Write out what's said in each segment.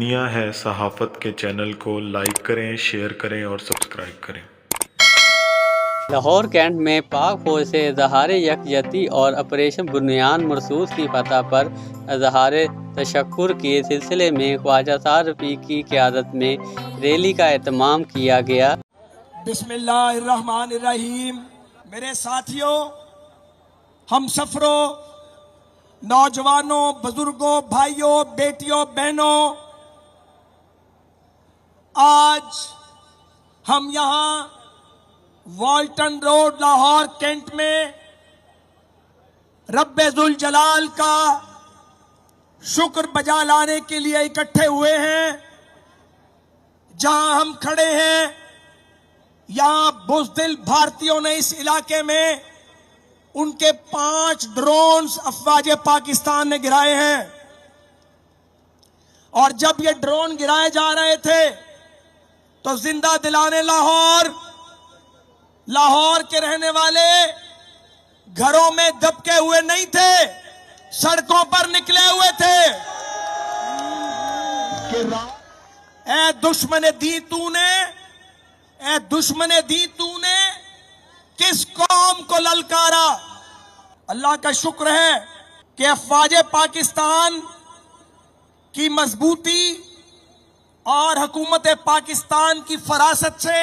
दुनिया है सहाफ़त के चैनल को लाइक करें, शेयर करें और सब्सक्राइब करें। लाहौर कैंट में पाक फौज से इज़हार यकजहती और ऑपरेशन बुनियान मरसूस की फतह पर इज़हार तशक्कुर के सिलसिले में ख्वाजा साद रफ़ी की क़यादत में रैली का एहतमाम किया गया। बिस्मिल्लाहिर्रहमानिर्रहीम। मेरे साथियों, हम सफ़रों, नौजवानों, बुजुर्गों, भाइयों, बेटियों, बहनों, आज हम यहाँ वॉल्टन रोड लाहौर कैंट में रब्बे जुल जलाल का शुक्र बजा लाने के लिए इकट्ठे हुए हैं। जहां हम खड़े हैं, यहां बुज़दिल भारतीयों ने इस इलाके में उनके 5 ड्रोन्स अफवाज पाकिस्तान ने गिराए हैं। और जब ये ड्रोन गिराए जा रहे थे तो जिंदा दिलाने लाहौर के रहने वाले घरों में दबके हुए नहीं थे, सड़कों पर निकले हुए थे। ऐ दुश्मन दी तूने, ऐ दुश्मन दी तूने किस कौम को ललकारा। अल्लाह का शुक्र है कि अफवाज पाकिस्तान की मजबूती और हुकूमत पाकिस्तान की फरासत से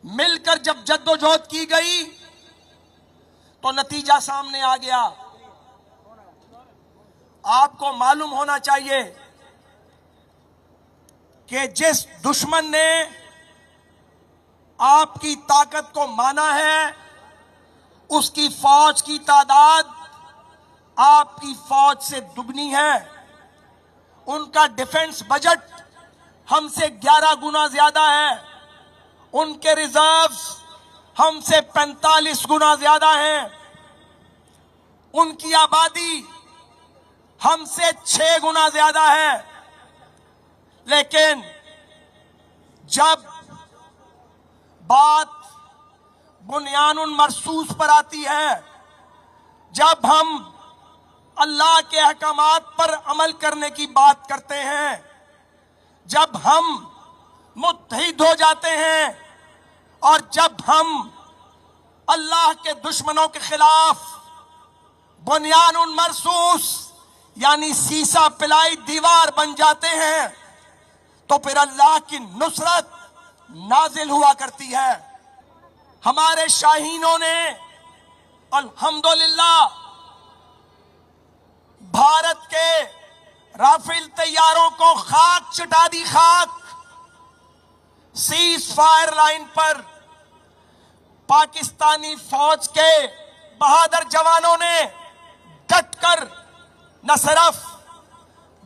मिलकर जब जद्दोजहद की गई तो नतीजा सामने आ गया। आपको मालूम होना चाहिए कि जिस दुश्मन ने आपकी ताकत को माना है, उसकी फौज की तादाद आपकी फौज से दुगनी है। उनका डिफेंस बजट हमसे 11 गुना ज्यादा है। उनके रिजर्व्स हमसे 45 गुना ज्यादा हैं। उनकी आबादी हमसे 6 गुना ज्यादा है। लेकिन जब बात बुनियानुन मरसूस पर आती है, जब हम अल्लाह के अहकामात पर अमल करने की बात करते हैं, जब हम मुत्तहिद हो जाते हैं और जब हम अल्लाह के दुश्मनों के खिलाफ बुनियानुन मरसूस यानी सीसा पिलाई दीवार बन जाते हैं, तो फिर अल्लाह की नुसरत नाजिल हुआ करती है। हमारे शाहीनों ने अल्हम्दुलिल्लाह भारत के राफेल तैयारों को खाक चटा दी, खाक। सीज फायर लाइन पर पाकिस्तानी फौज के बहादुर जवानों ने डटकर न सिर्फ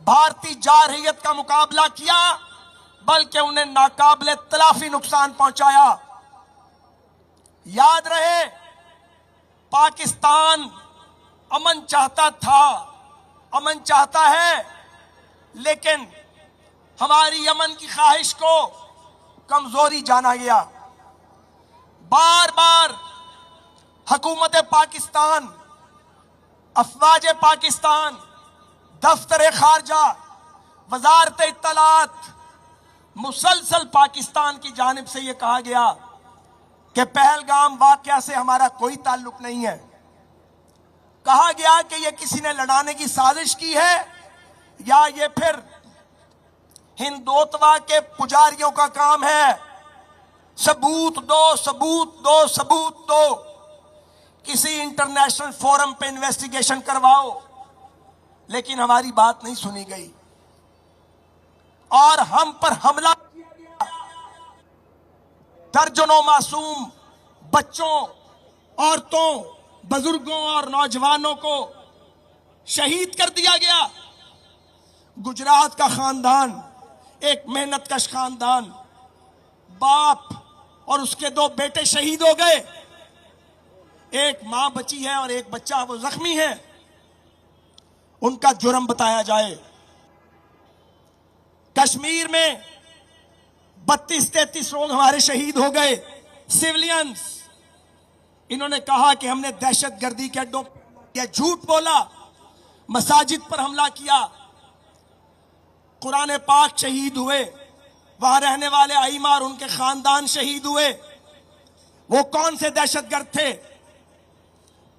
भारतीय जारहियत का मुकाबला किया, बल्कि उन्हें नाकाबिले तलाफी नुकसान पहुंचाया। याद रहे, पाकिस्तान अमन चाहता था, अमन चाहता है, लेकिन हमारी अमन की ख्वाहिश को कमजोरी जाना गया। बार बार हुकूमत पाकिस्तान, अफवाज पाकिस्तान, दफ्तर खारजा, वजारत इत्तलात, मुसलसल पाकिस्तान की जानिब से यह कहा गया कि पहलगाम वाकया से हमारा कोई ताल्लुक नहीं है। कहा गया कि यह किसी ने लड़ाने की साजिश की है या ये फिर हिंदुत्व के पुजारियों का काम है। सबूत दो, सबूत दो, सबूत दो। किसी इंटरनेशनल फोरम पे इन्वेस्टिगेशन करवाओ। लेकिन हमारी बात नहीं सुनी गई और हम पर हमला किया गया। दर्जनों मासूम बच्चों, औरतों, बुजुर्गों और नौजवानों को शहीद कर दिया गया। गुजरात का खानदान, एक मेहनतकश खानदान, बाप और उसके 2 बेटे शहीद हो गए। एक मां बची है और एक बच्चा वो जख्मी है। उनका जुर्म बताया जाए। कश्मीर में 32-33 लोग हमारे शहीद हो गए, सिविलियंस। इन्होंने कहा कि हमने दहशतगर्दी के अड्डों पर झूठ बोला, मसाजिद पर हमला किया। कुरान पाक शहीद हुए, वहां रहने वाले आइमा और उनके खानदान शहीद हुए। वो कौन से दहशतगर्द थे?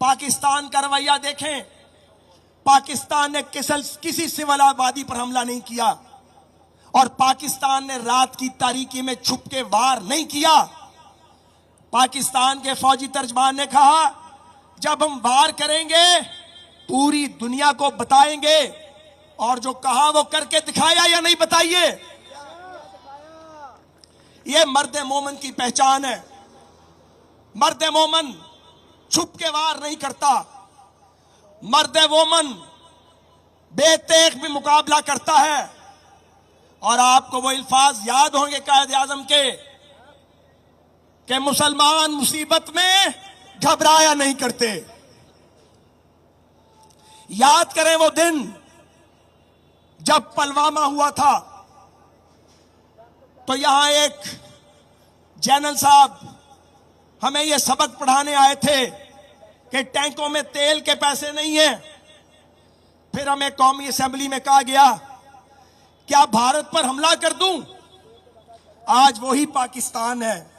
पाकिस्तान का रवैया देखें। पाकिस्तान ने किसी सिविल आबादी पर हमला नहीं किया और पाकिस्तान ने रात की तारीकी में छुप के वार नहीं किया। पाकिस्तान के फौजी तर्जमान ने कहा, जब हम वार करेंगे पूरी दुनिया को बताएंगे, और जो कहा वो करके दिखाया या नहीं बताइए। ये मर्द मोमन की पहचान है। मर्द मोमन छुप के वार नहीं करता। मर्द मोमन बेतेख भी मुकाबला करता है। और आपको वो अल्फाज याद होंगे कायद आजम के कि मुसलमान मुसीबत में घबराया नहीं करते। याद करें वो दिन जब पुलवामा हुआ था, तो यहां एक जनरल साहब हमें यह सबक पढ़ाने आए थे कि टैंकों में तेल के पैसे नहीं है। फिर हमें कौमी असेंबली में कहा गया, क्या भारत पर हमला कर दूं? आज वही पाकिस्तान है,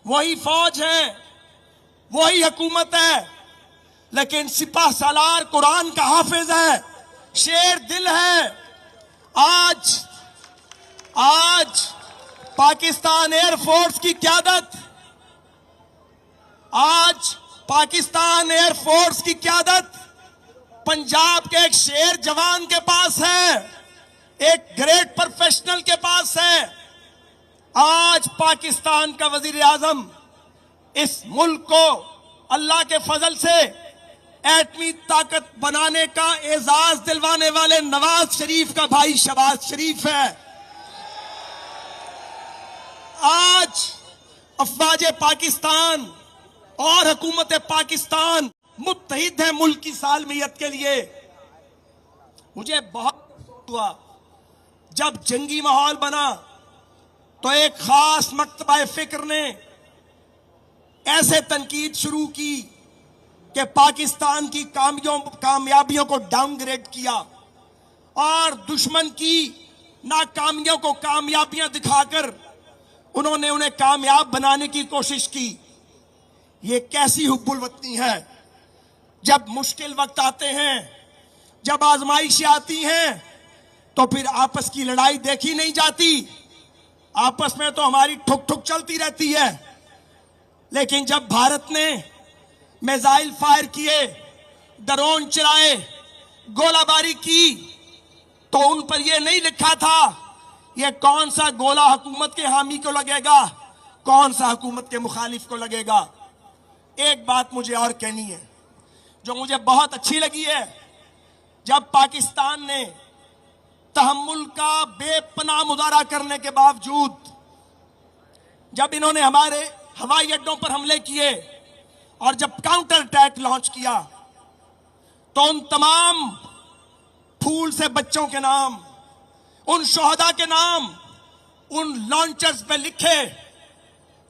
वही फौज है, वही हुकूमत है, लेकिन सिपह सालार कुरान का हाफिज है, शेर दिल है। आज पाकिस्तान एयरफोर्स की क़यादत, आज पाकिस्तान एयरफोर्स की क़यादत पंजाब के एक शेर जवान के पास है, एक ग्रेट प्रोफेशनल के पास है। आज पाकिस्तान का वजीर आजम इस मुल्क को अल्लाह के फजल से एटमी ताकत बनाने का एजाज दिलवाने वाले नवाज शरीफ का भाई शहबाज शरीफ है। आज अफवाज पाकिस्तान और हुकूमत पाकिस्तान मुत्तहिद है मुल्क की सालमियत के लिए। मुझे बहुत हुआ जब जंगी माहौल बना तो एक खास मकतबा फिक्र ने ऐसे तनकीद शुरू की कि पाकिस्तान की कामयाबियों को डाउनग्रेड किया और दुश्मन की नाकामियों को कामयाबियां दिखाकर उन्होंने उन्हें कामयाब बनाने की कोशिश की। ये कैसी हुब्बुल वतनी है? जब मुश्किल वक्त आते हैं, जब आजमाइशें आती हैं, तो फिर आपस की लड़ाई देखी नहीं जाती। आपस में तो हमारी ठुक ठुक चलती रहती है। लेकिन जब भारत ने मिसाइल फायर किए, ड्रोन चलाए, गोलाबारी की, तो उन पर यह नहीं लिखा था यह कौन सा गोला हुकूमत के हामी को लगेगा, कौन सा हुकूमत के मुखालिफ को लगेगा। एक बात मुझे और कहनी है जो मुझे बहुत अच्छी लगी है। जब पाकिस्तान ने तहम्मुल का बेपनाह मुजाहरा करने के बावजूद जब इन्होंने हमारे हवाई अड्डों पर हमले किए और जब काउंटर अटैक लॉन्च किया, तो उन तमाम फूल से बच्चों के नाम, उन शोहदा के नाम उन लॉन्चर्स पे लिखे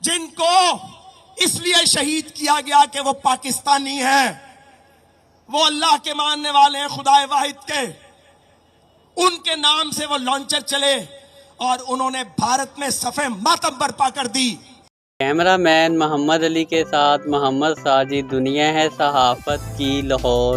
जिनको इसलिए शहीद किया गया कि वो पाकिस्तानी हैं, वो अल्लाह के मानने वाले हैं, खुदाए वाहिद के। उनके नाम से वो लॉन्चर चले और उन्होंने भारत में सफ़े मातम बर्पा कर दी। कैमरामैन मोहम्मद अली के साथ मोहम्मद साजिद, दुनिया है सहाफ़त की, लाहौर।